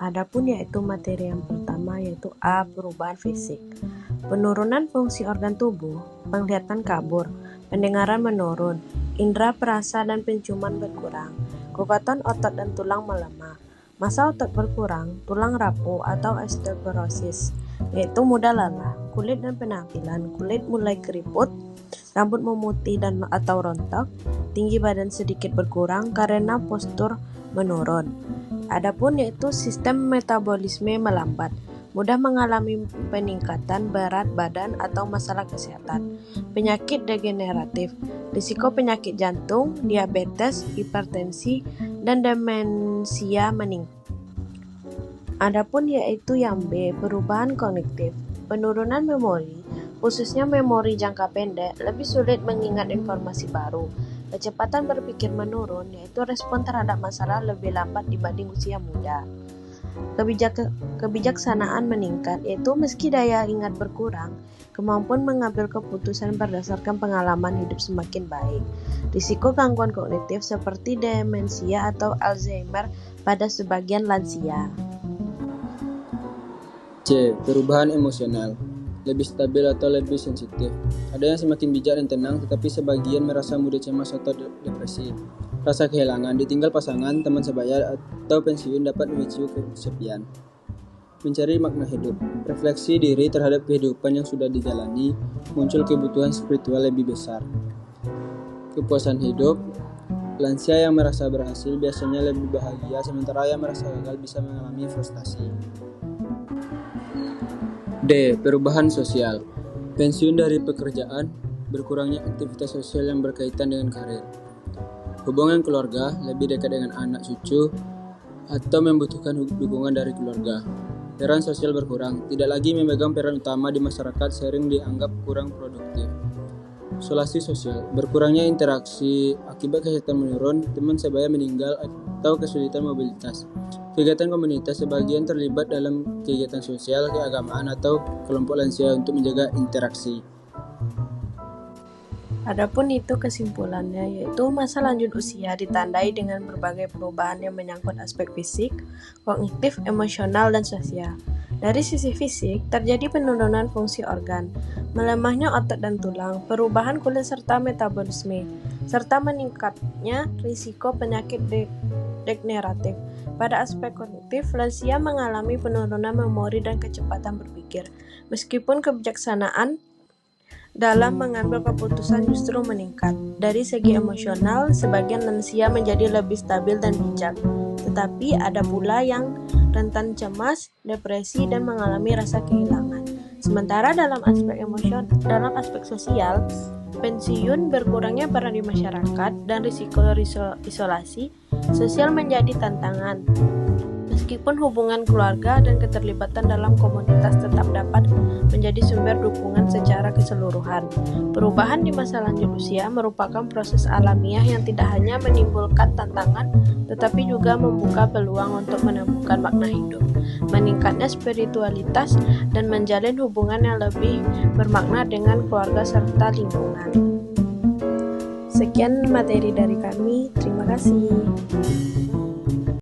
Adapun yaitu materi yang pertama yaitu A. Perubahan fisik. Penurunan fungsi organ tubuh, penglihatan kabur, pendengaran menurun, indera perasa dan penciuman berkurang, kekuatan otot dan tulang melemah, massa otot berkurang, tulang rapuh atau osteoporosis, yaitu mudah lelah, kulit dan penampilan, kulit mulai keriput, rambut memutih dan atau rontok, tinggi badan sedikit berkurang karena postur menurun. Adapun yaitu sistem metabolisme melambat, mudah mengalami peningkatan berat badan atau masalah kesehatan, penyakit degeneratif, risiko penyakit jantung, diabetes, hipertensi, dan demensia meningkat. Adapun yaitu yang B, perubahan kognitif, penurunan memori, khususnya memori jangka pendek, lebih sulit mengingat informasi baru. Kecepatan berpikir menurun, yaitu respon terhadap masalah lebih lambat dibanding usia muda. Kebijaksanaan meningkat, yaitu meski daya ingat berkurang, kemampuan mengambil keputusan berdasarkan pengalaman hidup semakin baik. Risiko gangguan kognitif seperti demensia atau Alzheimer pada sebagian lansia. C. Perubahan emosional, lebih stabil atau lebih sensitif. Ada yang semakin bijak dan tenang, tetapi sebagian merasa mudah cemas atau depresi. Rasa kehilangan, ditinggal pasangan, teman sebaya, atau pensiun dapat memicu kesepian. Mencari makna hidup, refleksi diri terhadap kehidupan yang sudah dijalani, muncul kebutuhan spiritual lebih besar. Kepuasan hidup, lansia yang merasa berhasil biasanya lebih bahagia, sementara yang merasa gagal bisa mengalami frustasi. D. Perubahan sosial, pensiun dari pekerjaan, berkurangnya aktivitas sosial yang berkaitan dengan karir. Hubungan keluarga, lebih dekat dengan anak cucu, atau membutuhkan dukungan dari keluarga. Peran sosial berkurang, tidak lagi memegang peran utama di masyarakat, sering dianggap kurang produktif. Isolasi sosial, berkurangnya interaksi akibat kesehatan menurun, teman sebaya meninggal, atau kesulitan mobilitas. Kegiatan komunitas, sebagian terlibat dalam kegiatan sosial, keagamaan, atau kelompok lansia untuk menjaga interaksi. Adapun itu kesimpulannya, yaitu masa lanjut usia ditandai dengan berbagai perubahan yang menyangkut aspek fisik, kognitif, emosional, dan sosial. Dari sisi fisik, terjadi penurunan fungsi organ, melemahnya otot dan tulang, perubahan kulit serta metabolisme, serta meningkatnya risiko penyakit degeneratif. Pada aspek kognitif, lansia mengalami penurunan memori dan kecepatan berpikir, meskipun kebijaksanaan dalam mengambil keputusan justru meningkat. Dari segi emosional, sebagian lansia menjadi lebih stabil dan bijak, tetapi ada pula yang rentan cemas, depresi, dan mengalami rasa kehilangan. Sementara dalam aspek sosial, pensiun, berkurangnya peran di masyarakat, dan risiko isolasi sosial menjadi tantangan. Meskipun hubungan keluarga dan keterlibatan dalam komunitas tetap dapat menjadi sumber dukungan secara keseluruhan. Perubahan di masa lanjut usia merupakan proses alamiah yang tidak hanya menimbulkan tantangan, tetapi juga membuka peluang untuk menemukan makna hidup, meningkatnya spiritualitas, dan menjalin hubungan yang lebih bermakna dengan keluarga serta lingkungan. Sekian materi dari kami, terima kasih.